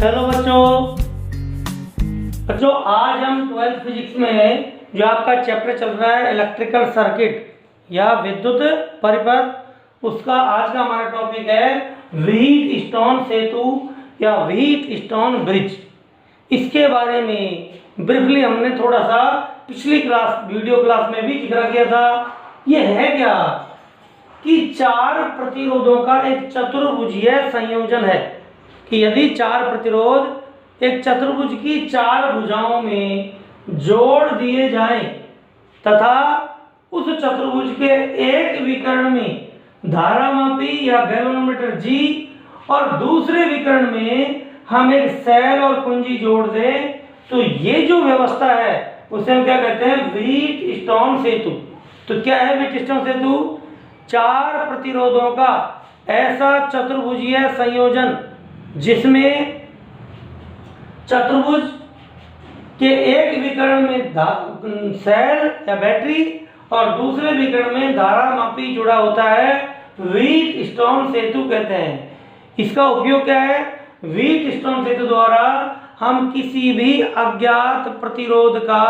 Hello बच्चों आज हम 12th फिजिक्स में जो आपका चैप्टर चल रहा है इलेक्ट्रिकल सर्किट या विद्युत परिपथ, उसका आज का हमारा टॉपिक है व्हीट स्टोन सेतु या व्हीट स्टोन ब्रिज। इसके बारे में ब्रीफली हमने थोड़ा सा पिछली वीडियो क्लास में भी जिक्र किया था। ये है क्या कि चार प्रतिरोधों का एक चतुर्भुजीय संयोजन है कि यदि चार प्रतिरोध एक चतुर्भुज की चार भुजाओं में जोड़ दिए जाएं तथा उस चतुर्भुज के एक विकर्ण में धारामापी या गैल्वेनोमीटर G और दूसरे विकर्ण में हम एक सेल और कुंजी जोड़ दें, तो ये जो व्यवस्था है उसे हम क्या कहते हैं, व्हीट स्टोन सेतु। तो क्या है व्हीट स्टोन सेतु? चार प्रतिरोधों का ऐसा चतुर्भुजीय संयोजन जिसमें चतुर्भुज के एक विकर्ण में सेल या बैटरी और दूसरे विकर्ण में धारामापी जुड़ा होता है, व्हीट स्टोन सेतु कहते हैं। इसका उपयोग क्या है? व्हीट स्टोन सेतु द्वारा हम किसी भी अज्ञात प्रतिरोध का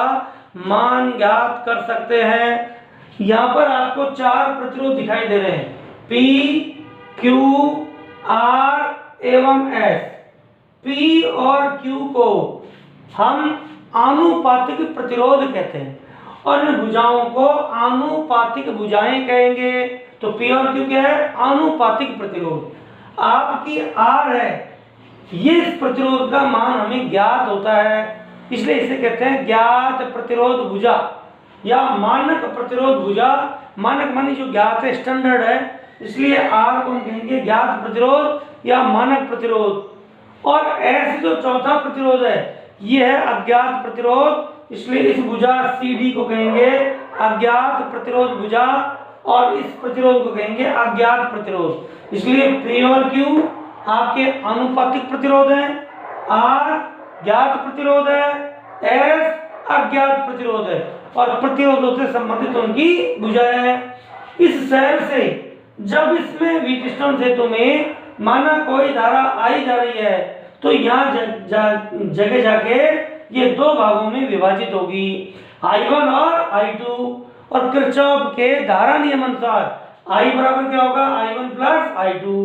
मान ज्ञात कर सकते हैं। यहाँ पर आपको चार प्रतिरोध दिखाई दे रहे हैं, P, Q, R एवं S। P और Q को हम आनुपातिक प्रतिरोध कहते हैं और इन भुजाओं को आनुपातिक भुजाएं कहेंगे। तो P और Q क्या है? आनुपातिक प्रतिरोध। आपकी R है, ये इस प्रतिरोध का मान हमें ज्ञात होता है, इसलिए इसे कहते हैं ज्ञात प्रतिरोध भुजा या मानक प्रतिरोध भुजा। मानक माने जो ज्ञात है, स्टैंडर्ड है, इसलिए R को हम कहेंगे ज्ञात प्रतिरोध या मानक प्रतिरोध। और S जो चौथा प्रतिरोध है ये है अज्ञात प्रतिरोध, इसलिए इस भुजा CD को कहेंगे अज्ञात प्रतिरोध भुजा और इस प्रतिरोध को कहेंगे अज्ञात प्रतिरोध। इसलिए P और Q आपके आनुपातिक प्रतिरोध हैं, R ज्ञात प्रतिरोध है, S अज्ञात प्रतिरोध है और प्रतिरोधों से संबंधित उनकी भुजाएं हैं। इस सेल से जब इसमें व्हीट स्टोन सेतु में माना कोई धारा आई जा रही है तो यहाँ जगह जाके ये दो भागों में विभाजित होगी, I1 और I2। और किरचॉफ के धारा नियम अनुसार I बराबर क्या होगा? I1 plus I2।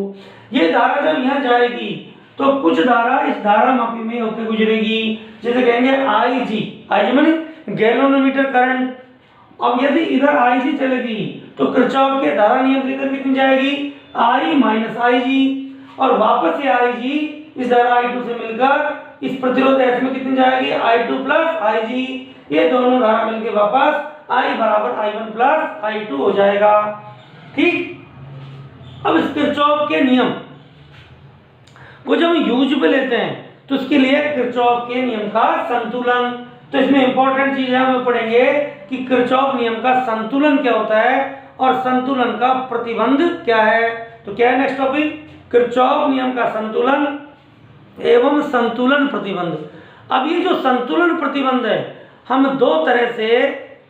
ये धारा जब यहाँ जाएगी तो कुछ धारा इस धारा मापी में होकर गुजरेगी, जिसे कहेंगे IG माने गैल्वेनोमीटर करंट। अब यदि इधर IG चलेगी तो किरचॉफ के धारा नियम से इधर कितनी जाएगी? I माइनस IG और वापस ये IG इस धारा I2 से मिलकर इस प्रतिरोध S में कितनी जाएगी? I2 plus IG। ये दोनों धारा मिलकर वापस I बराबर I1 प्लस I2 हो जाएगा। ठीक, अब इस किरचॉफ के नियम को जब हम यूज पे लेते हैं तो उसके लिए किरचॉफ के नियम का संतुलन, तो इसमें इंपॉर्टेंट चीज है, हम पढ़ेंगे कि किरचॉफ नियम का संतुलन क्या होता है और संतुलन का प्रतिबंध क्या है। तो क्या है नेक्स्ट टॉपिक? किरचॉफ नियम का संतुलन एवं संतुलन प्रतिबंध। अब ये जो संतुलन प्रतिबंध है हम दो तरह से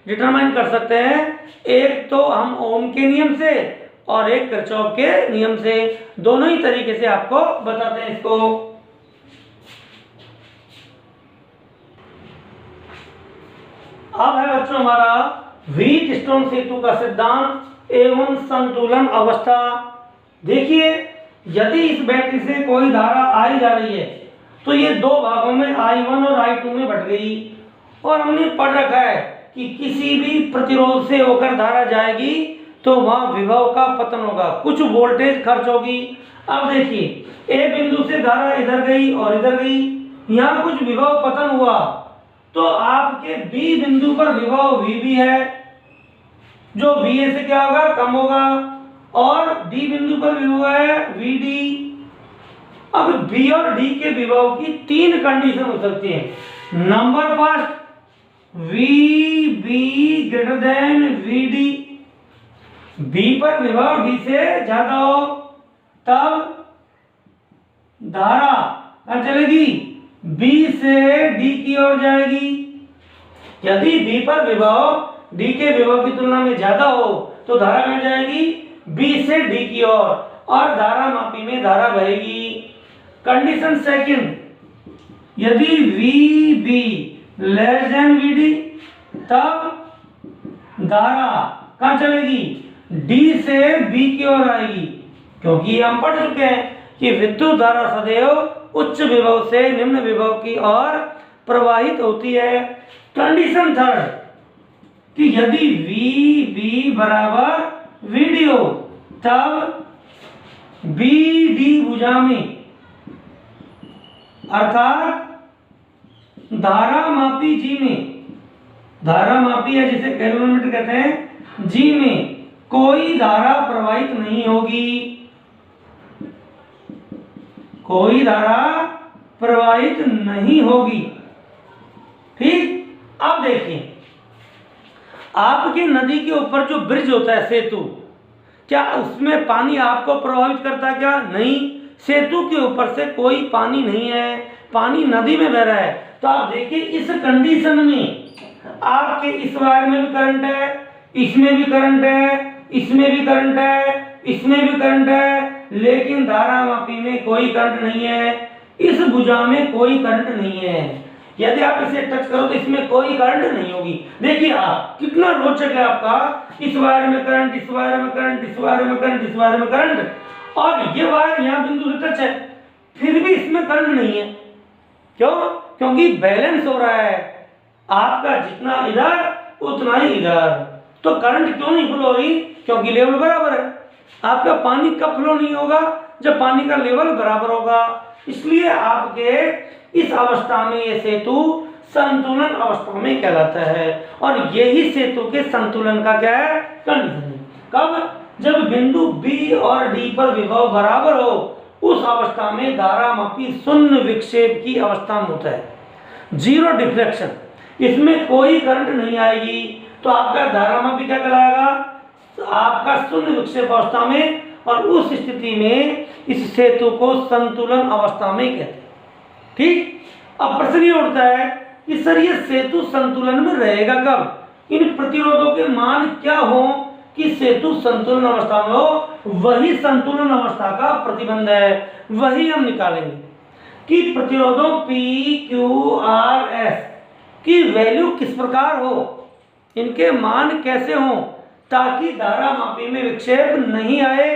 डिटरमाइन कर सकते हैं, एक तो हम ओम के नियम से और एक किरचॉफ के नियम से। दोनों ही तरीके से आपको बताते हैं इसको। अब है बच्चों हमारा व्हीट स्टोन सेतु का सिद्धांत एवं संतुलन अवस्था। देखिए, यदि इस बैटरी से कोई धारा आई जा रही है तो ये दो भागों में I1 और I2 में बट गई, और हमने पढ़ रखा है कि किसी भी प्रतिरोध से होकर धारा जाएगी तो वहां विभव का पतन होगा, कुछ वोल्टेज खर्च होगी। अब देखिए, A बिंदु से धारा इधर गई और इधर गई, यहाँ कुछ विभव पतन हुआ तो आपके B बिंदु पर विभव VB है जो VA से क्या होगा? कम होगा, और D बिंदु पर विभव है VD। अब B और D के विभव की तीन कंडीशन हो सकती है। Number first, VB greater than VD, B पर विभव D से ज्यादा हो तब धारा क्या चलेगी? B से D की ओर जाएगी। यदि B पर विभव D के विभव की तुलना में ज्यादा हो तो धारा कहाँ जाएगी? B से D की ओर और धारा मापी में धारा बहेगी। कंडीशन सेकंड, यदि V B less than V D, तब धारा कहां चलेगी, डी से बी की ओर आएगी, क्योंकि हम पढ़ चुके हैं कि विद्युत धारा सदैव उच्च विभव से निम्न विभव की ओर प्रवाहित होती है। कंडीशन थर्ड कि यदि वी बी बराबर वी डी हो, तब बी डी भुजा में अर्थात धारा मापी जी में, धारा मापी है जिसे कैलोरीमीटर कहते हैं, जी में कोई धारा प्रवाहित नहीं होगी, कोई धारा प्रवाहित नहीं होगी। ठीक, अब देखिए आपकी नदी के ऊपर जो ब्रिज होता है, सेतु, क्या उसमें पानी आपको प्रभावित करता है क्या? नहीं, सेतु के ऊपर से कोई पानी नहीं है, पानी नदी में बह रहा है। तो आप देखिए इस कंडीशन में आपके इस वायर में भी करंट है, इसमें भी करंट है, इसमें भी करंट है, इसमें भी करंट है, लेकिन धारा मापी में कोई करंट नहीं है, इस भुजा में कोई करंट नहीं है। यदि आप इसे टच करो तो इसमें कोई करंट नहीं होगी। देखिए आप कितना रोचक है आपका, इस वायर में करंट, इस वायर में करंट, इस वायर में करंट, इस वायर में करंट, और ये वायर यहाँ बिंदु से टच है, फिर भी इसमें करंट नहीं है। क्यों? क्योंकि बैलेंस हो रहा है, आपका जितना इधर उतना ही इधर। तो करंट क्यों नहीं फ्लो हो रही? क्योंकि लेवल बराबर है। आपका पानी कब फ्लो नहीं होगा? जब पानी का लेवल बराबर होगा। इसलिए आपके इस अवस्था में ये सेतु संतुलन अवस्था में कहलाता है, और यही सेतु के संतुलन का क्या है, कंडीशन है। कब? जब बिंदु बी और डी पर विभव बराबर हो, उस अवस्था में धारा मापी शून्य विक्षेप की अवस्था में होता है, जीरो डिफ्लेक्शन, इसमें कोई करंट नहीं आएगी। तो आपका धारा मापी क्या कहलाएगा? आपका शून्य विक्षेप अवस्था में, और उस स्थिति में इस सेतु को संतुलन अवस्था में कहते हैं। ठीक, अब प्रश्न ये उठता है कि सर ये सेतु संतुलन में रहेगा कब? इन प्रतिरोधों के मान क्या हो कि सेतु संतुलन अवस्था में हो? वही संतुलन अवस्था का प्रतिबंध है, वही हम निकालेंगे कि प्रतिरोधों पी क्यू आर एस की वैल्यू किस प्रकार हो, इनके मान कैसे हो, ताकि धारा मापी में विक्षेप नहीं आए,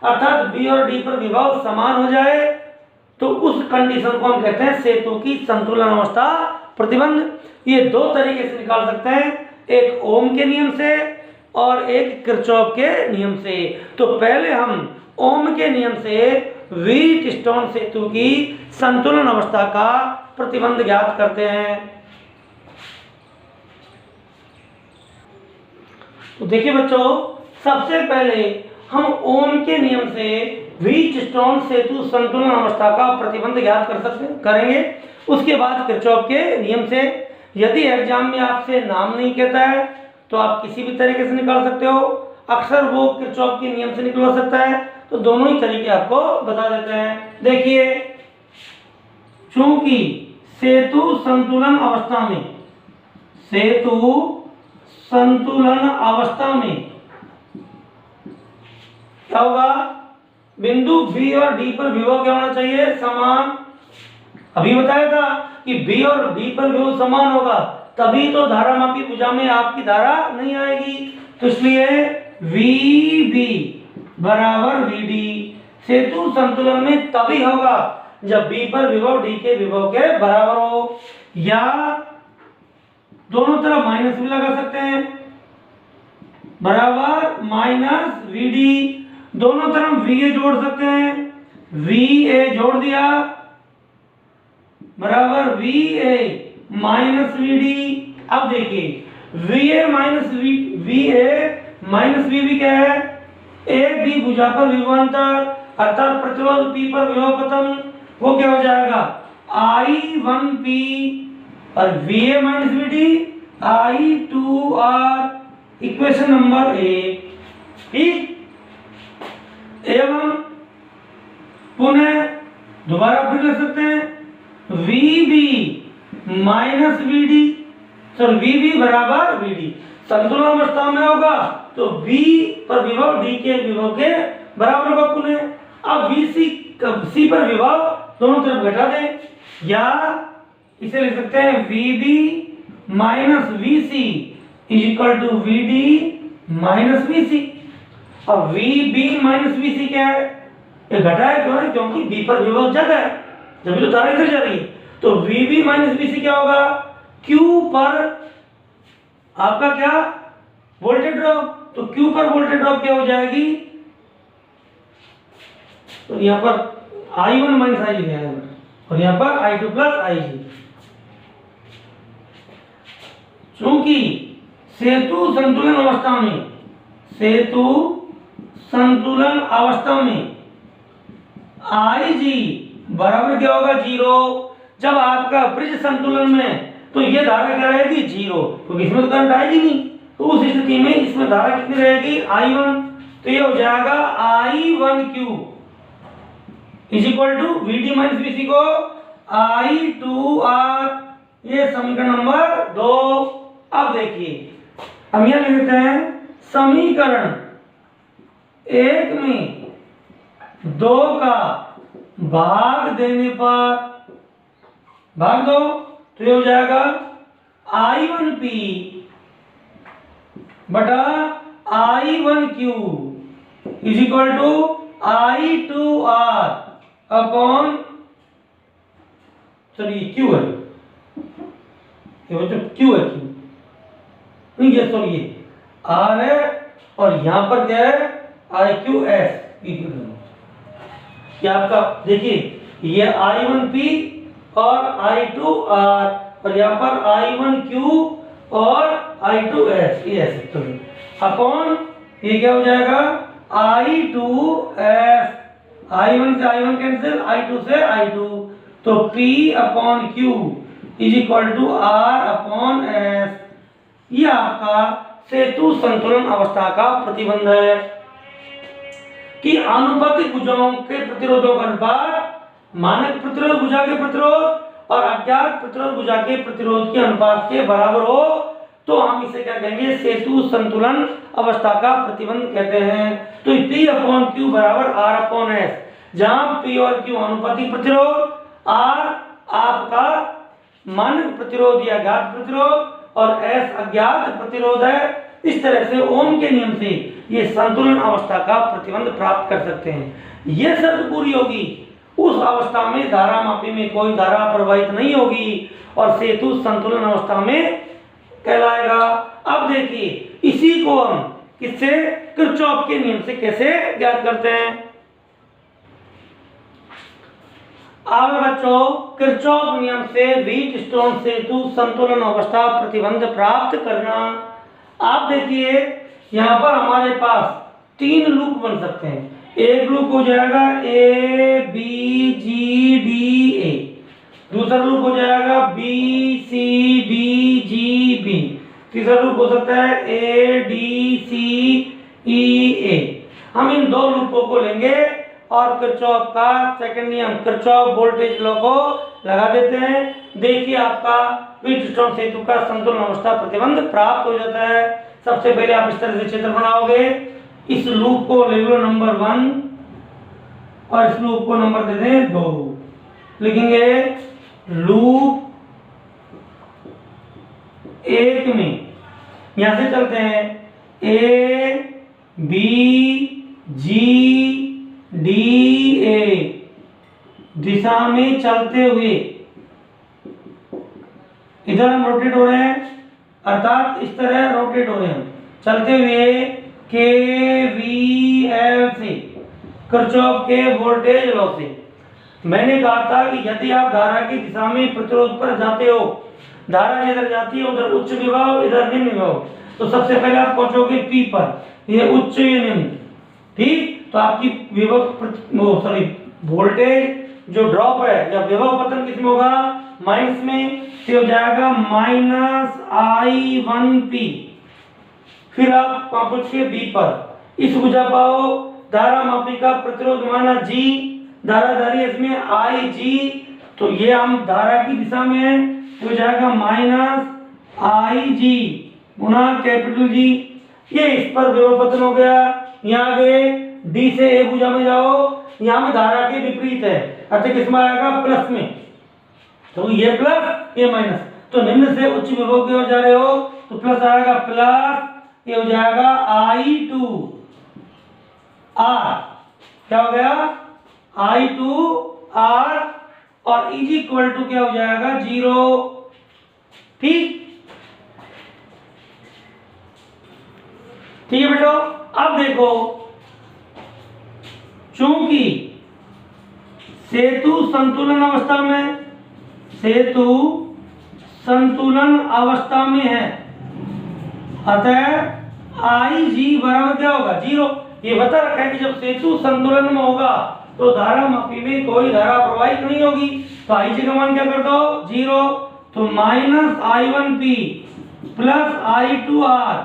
अर्थात बी और डी पर विभव समान हो जाए। तो उस कंडीशन को हम कहते हैं सेतु की संतुलन अवस्था प्रतिबंध। ये दो तरीके से निकाल सकते हैं, एक ओम के नियम से और एक किरचॉफ के नियम से। तो पहले हम ओम के नियम से व्हीट स्टोन सेतु की संतुलन अवस्था का प्रतिबंध ज्ञात करते हैं। तो देखिए बच्चों, सबसे पहले हम ओम के नियम से व्हीट स्टोन सेतु संतुलन अवस्था का प्रतिबंध ज्ञात करेंगे। उसके बाद किरचॉफ के नियम से, यदि एग्जाम में आपसे नाम नहीं कहता है तो आप किसी भी तरीके से निकाल सकते हो, अक्सर वो किरचॉफ के नियम से निकलवा सकता है। तो दोनों ही तरीके आपको बता देते हैं। देखिए, चूंकि सेतु संतुलन अवस्था में, सेतु संतुलन अवस्था में क्या होगा, बिंदु बी और डी पर विभव क्या होना चाहिए, समान। अभी बताया था कि बी और डी पर विभव समान होगा, तभी तो धारा मापी भुजा में आपकी धारा नहीं आएगी। तो इसलिए वी बी बराबर वी डी सेतु संतुलन में तभी होगा जब बी पर विभव डी के विभव के बराबर हो, या दोनों तरफ माइनस भी लगा सकते हैं, बराबर माइनस वी डी, दोनों तरफ वी ए जोड़ सकते हैं, वी ए जोड़ दिया बराबर V A minus V D. अब देखिए V A minus V A minus V B क्या है, ए बी भुजा पर विभवांतर, अर्थात प्रतिरोध पी पर विभव पतन, वो क्या हो जाएगा I1P, और V A minus V D I2R, equation number 1। ठीक, एवं पुनः दोबारा फिर लिख सकते हैं V B minus V D, sir V B बराबर वी डी संतुलन अवस्था में होगा तो बी पर विभव डी के विभव के बराबर होगा पुनः। अब वी सी पर विभव दोनों तरफ घटा दें, या इसे लिख सकते हैं VB minus VC is equal to VD minus VC। अब VB माइनस VC क्या है? ये घटा है, क्यों है? क्योंकि B पर विभव ज्यादा है, जब तो धारा इधर जा रही है। तो VB माइनस VC क्या होगा? Q पर आपका क्या वोल्टेज ड्रॉप, तो Q पर वोल्टेज ड्रॉप क्या हो जाएगी? तो यहाँ पर I1 माइनस IG लिया है और यहाँ पर I2 प्लस IG। चूंकि सेतु संतुलन अवस्था में IG बराबर क्या होगा? 0। जब आपका ब्रिज संतुलन में, तो ये धारा क्या रहेगी? 0, क्योंकि इसमें तो करंट आएगी नहीं। तो उस स्थिति में इसमें धारा कितनी रहेगी? I1। तो ये हो जाएगा I1Q is equal to VD minus VC को I2R। ये समीकरण नंबर 2। अब देखिए, हम यह लिख देते हैं समीकरण 1 में 2 का भाग देने पर, भाग दो, तो ये हो जाएगा I1P बटा I1Q is equal to I2R upon, चलिए Q है, ये बच्चों Q है, Q नहीं, ये सॉरी ये R है और यहां पर क्या है? IQS। ये आपका देखिए, ये I1P और I2R और यहाँ पर I1Q और I2S, ये ऐसे अपॉन, ये क्या हो जाएगा? I2S। I1 से I1 कैंसिल, I2 से I2, तो P upon Q is equal to R upon S। ये आपका सेतु संतुलन अवस्था का प्रतिबंध है कि आनुपातिक भुजाओं के प्रतिरोधों का अनुपात मानक प्रतिरोध भुजा के प्रतिरोध और अज्ञात प्रतिरोध भुजा के प्रतिरोध के अनुपात के बराबर हो, तो हम इसे क्या कहेंगे? सेतु संतुलन अवस्था का प्रतिबंध कहते हैं। तो P अपॉन Q बराबर R अपॉन S, जहां P और Q आनुपातिक प्रतिरोध, R आपका मानक प्रतिरोध या ज्ञात प्रतिरोध और S अज्ञात प्रतिरोध है। इस तरह से ओम के नियम से ये संतुलन अवस्था का प्रतिबंध प्राप्त कर सकते हैं। ये शर्त पूरी होगी, उस अवस्था में धारा मापी में कोई धारा प्रवाहित नहीं होगी और सेतु संतुलन अवस्था में कहलाएगा। अब देखिए, इसी को हम किससे? किरचॉफ के नियम से कैसे ज्ञात करते हैं? अब बच्चों, किरचॉफ नियम से व्हीटस्टोन सेतु संतुलन अवस्था प्रतिबंध प्राप्त करना। आप देखिए, यहाँ पर हमारे पास 3 लूप बन सकते हैं। एक लूप हो जाएगा A B G D A, दूसरा लूप हो जाएगा B C D G B, तीसरा लूप हो सकता है A D C E A। हम इन 2 लूपों को लेंगे और किरचॉफ का सेकंड नियम, किरचॉफ वोल्टेज लॉ को लगा देते हैं। देखिए, आपका व्हीटस्टोन सेतु का संतुलन अवस्था प्रतिबंध प्राप्त हो जाता है। सबसे पहले आप इस तरह से चित्र बनाओगे, इस लूप को ले लो नंबर 1 और इस लूप को नंबर दे दें 2। लिखेंगे लूप 1 में, यहां से चलते हैं A B G D A दिशा में चलते हुए इधर हम रोटेट हो रहे हैं, अर्थात इस तरह रोटेट हो रहे हैं चलते हुए KVL से, किरचॉफ के वोल्टेज लॉ से। मैंने कहा था कि यदि आप धारा की दिशा में प्रतिरोध पर जाते हो, धारा जिधर जाती है उधर उच्च विभव, इधर निम्न विभव, तो सबसे पहले आप पहुंचोगे P पर, ये उच्च ये निम्न, ठीक। तो आपकी विभव वोल्टेज जो ड्रॉप है या विभव पतन किसमें होगा? माइनस में, तो हो जाएगा -I1P। फिर आप पहुंचे B पर, इस बुझा पाओ धारा मापी का प्रतिरोध माना G, धारा धारी इसमें IG, तो ये हम धारा की दिशा में है, तो हो जाएगा -IG गुना कैपिटल G। ये इस पर विभव पतन हो गया। यहाँ गए D से A भुजा में जाओ, यहाँ में धारा के विपरीत है, अर्थात किसमें आएगा? प्लस में, तो ये प्लस ये माइनस, तो निम्न से उच्च विभव की ओर जा रहे हो तो प्लस आएगा, प्लस ये हो जाएगा I2 R, क्या हो गया I2 R, और इज इक्वल टू क्या हो जाएगा 0। ठीक है बेटो। अब देखो, चूंकि सेतु संतुलन अवस्था में, सेतु संतुलन अवस्था में है, अतः आई जी बराबर क्या होगा 0। ये बता रखा है कि जब सेतु संतुलन में होगा तो धारा मापी में कोई धारा प्रवाहित नहीं होगी, तो आई जी का मान क्या कर दो 0, तो minus I1P plus I2R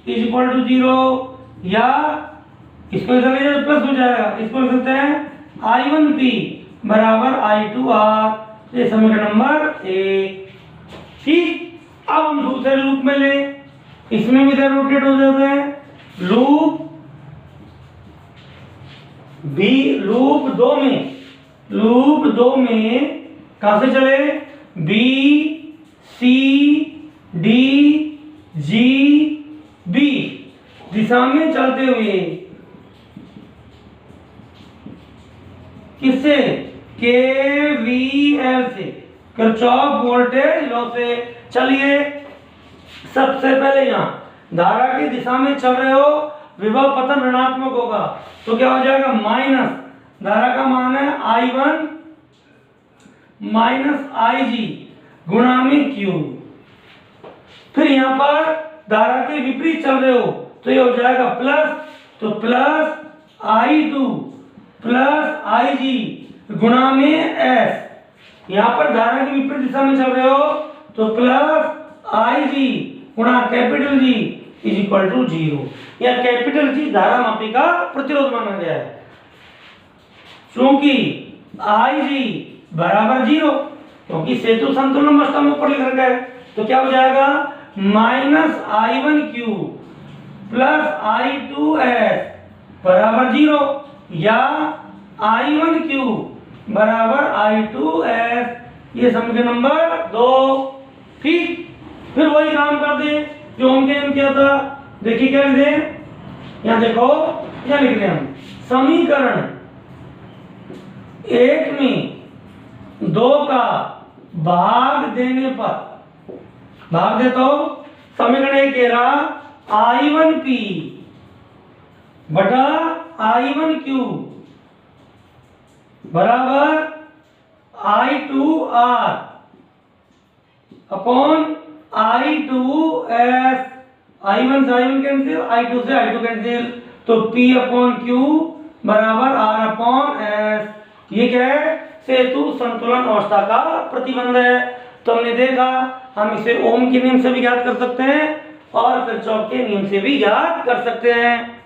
is equal to 0, या इसको इधर ले जाओ प्लस हो जाएगा, इसको लिख सकते हैं I1P बराबर I2R, ये समीकरण नंबर 1। ठीक, अब हम दूसरे लूप में ले, इसमें भी इधर रोटेट हो जाते हैं, लूप बी, लूप 2 में कहां से चले, B C D G B दिशा में चलते हुए, किससे, KVL से, किरचॉफ वोल्टेज लॉ से। चलिए सबसे पहले यहां धारा की दिशा में चल रहे हो, विभव पतन ऋणात्मक होगा, तो क्या हो जाएगा माइनस, धारा का मान है I1 माइनस IG गुणा में Q। फिर यहां पर धारा के विपरीत चल रहे हो तो ये हो जाएगा प्लस, तो प्लस I2 प्लस IG गुणा में S। यहां पर धारा के विपरीत दिशा में चल रहे हो तो प्लस IG गुणा capital G is equal to 0, या कैपिटल G धारा मापी का प्रतिरोध माना गया है। चूंकि IG बराबर 0, क्योंकि सेतु संतुलन अवस्था में ऊपर लिख रखा है, तो क्या हो जाएगा माइनस I1Q प्लस I2S बराबर 0, या I1Q बराबर I2S, ये समीकरण नंबर 2। ठीक, फिर वही काम कर दे जो हमने किया था। देखिए क्या लिख दें, यहां देखो क्या लिख रहे हैं हम, समीकरण 1 में 2 का भाग देने पर, भाग देता हूं, समीकरण 1 कह रहा I1P बटा I1Q बराबर I2R अपॉन I2S, I1 से I1 कैंसिल, I2 से I2 कैंसिल, तो P अपॉन Q बराबर R अपॉन S। ये क्या है, सेतु संतुलन अवस्था का प्रतिबंध है। तो हमने देखा हम इसे ओम के नियम से भी ज्ञात कर सकते हैं और किरचॉफ के नियम से भी ज्ञात कर सकते हैं।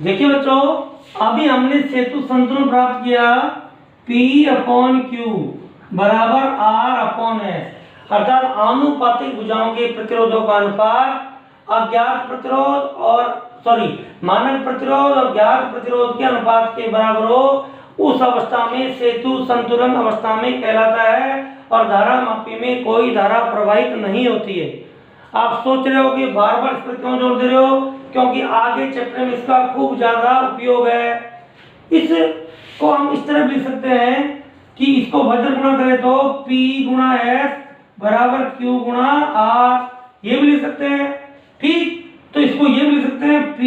देखिए बच्चों, अभी हमने सेतु संतुलन प्राप्त किया, P अपॉन Q बराबर R अपॉन S, अर्थात आनुपातिक भुजाओं के प्रतिरोधों का अनुपात अज्ञात प्रतिरोध और मानक प्रतिरोध और ज्ञात प्रतिरोध के अनुपात के बराबर हो, उस अवस्था में सेतु संतुलन अवस्था में कहलाता है और धारा मापी में कोई धारा प्रवाहित नहीं होती है। आप सोच रहे हो कि बार बार इस पर क्यों जोर दे रहे हो, क्योंकि आगे चैप्टर में इसका खूब ज्यादा उपयोग है। इसको हम इस तरह लिख सकते हैं कि इसको वज्र गुणा करें तो P गुणा S बराबर Q गुणा R, ये भी लिख सकते हैं। ठीक, तो इसको ये भी लिख सकते हैं P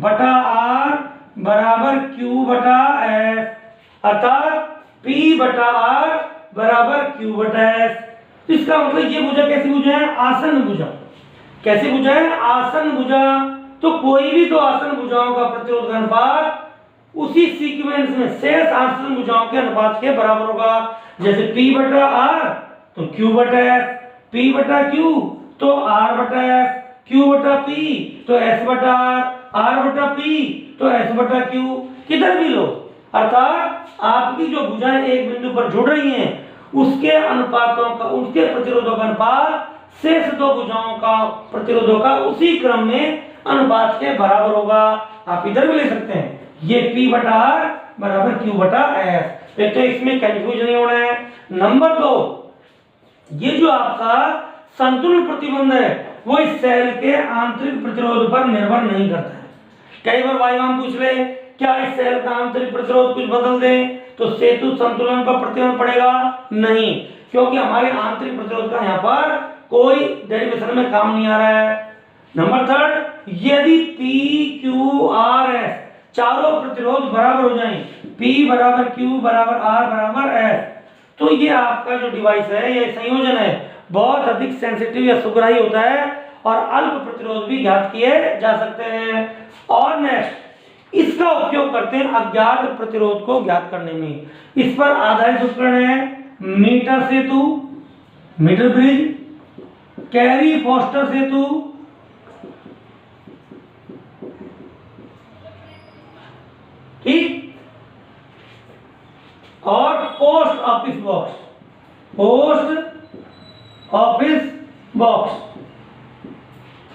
बटा R बराबर Q बटा S, अर्थात P बटा R बराबर Q बटा S। तो इसका मतलब ये भुजा कैसी भुजा है, आसन्न भुजा। कैसी भुजा है, आसन्न भुजा। तो कोई भी दो आसन्न भुजाओं का प्रतिरोध का अनुपात उसी सीक्वेंस में शेष आसन्न भुजाओं के अनुपात के बराबर होगा। जैसे P बटा R तो Q बटा S, P बटा Q तो R बटा S, Q बटा P तो S बटा R बटा P तो S बटा Q। किधर भी लो, अर्थात आपकी जो भुजाएं एक बिंदु पर जुड़ रही हैं उसके अनुपातों का, उसके प्रतिरोधों का अनुपात शेष दो भुजाओं का प्रतिरोधों का उसी क्रम में अनुपात के बराबर होगा। आप इधर भी ले सकते हैं, ये P बटा R बराबर Q बटा S। एक तो इसमें कंफ्यूज नहीं होना है। नंबर 2, ये जो आपका संतुलन प्रतिबंध है वो इस सेल के आंतरिक प्रतिरोध पर निर्भर नहीं करता है। कई बार वाइवाम पूछ ले क्या इस सेल का आंतरिक प्रतिरोध कुछ बदल दें तो सेतु संतुलन पर प्रतिबंध पड़ेगा? नहीं, क्योंकि हमारे आंतरिक प्रतिरोध का यहाँ पर कोई डेरिवेशन में काम नहीं आ रहा है। नंबर 3, यदि P Q R S चारों प्रतिरोध बराबर हो जाएं, P बराबर Q बराबर R बराबर S, तो ये आपका जो डिवाइस है, ये संयोजन है, बहुत अधिक सेंसिटिव या सुग्राही होता है और अल्प प्रतिरोध भी ज्ञात किए जा सकते हैं। और नेक्स्ट, इसका उपयोग करते हैं अज्ञात प्रतिरोध को ज्ञात करने में। इस पर आधारित उपकरण है मीटर सेतु, मीटर ब्रिज, कैरी फॉस्टर सेतु, ठीक, और post office box, post office box,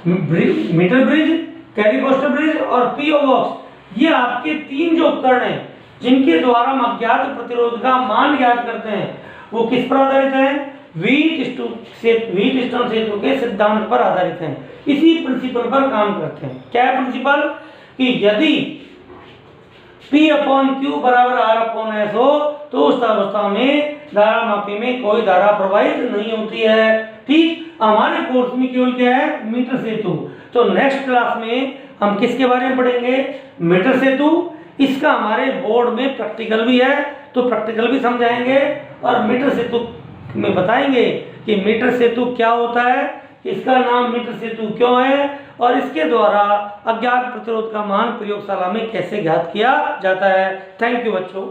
metre bridge, Carey Foster bridge और पीओ बॉक्स, ये आपके 3 जो उपकरण हैं जिनके द्वारा हम अज्ञात प्रतिरोध का मान ज्ञात करते हैं, वो किस पर आधारित हैं? व्हीटस्टोन सेतु के सिद्धांत पर आधारित हैं। इसी प्रिंसिपल पर काम करते हैं। क्या है प्रिंसिपल? कि यदि P/Q बराबर R/S हो तो उस अवस्था में धारा मापी में कोई धारा प्रवाहित नहीं होती है। ठीक, हमारे कोर्स में केवल क्या है? मीटर सेतु। तो नेक्स्ट क्लास में हम किसके बारे में पढ़ेंगे? मीटर सेतु। इसका हमारे बोर्ड में प्रैक्टिकल भी है, तो प्रैक्टिकल भी समझाएंगे और मीटर सेतु में बताएंगे कि मीटर सेतु क्या होता है, इसका नाम मीटर सेतु क्यों है और इसके द्वारा अज्ञात प्रतिरोध का मान प्रयोगशाला में कैसे ज्ञात किया जाता है। थैंक यू बच्चों।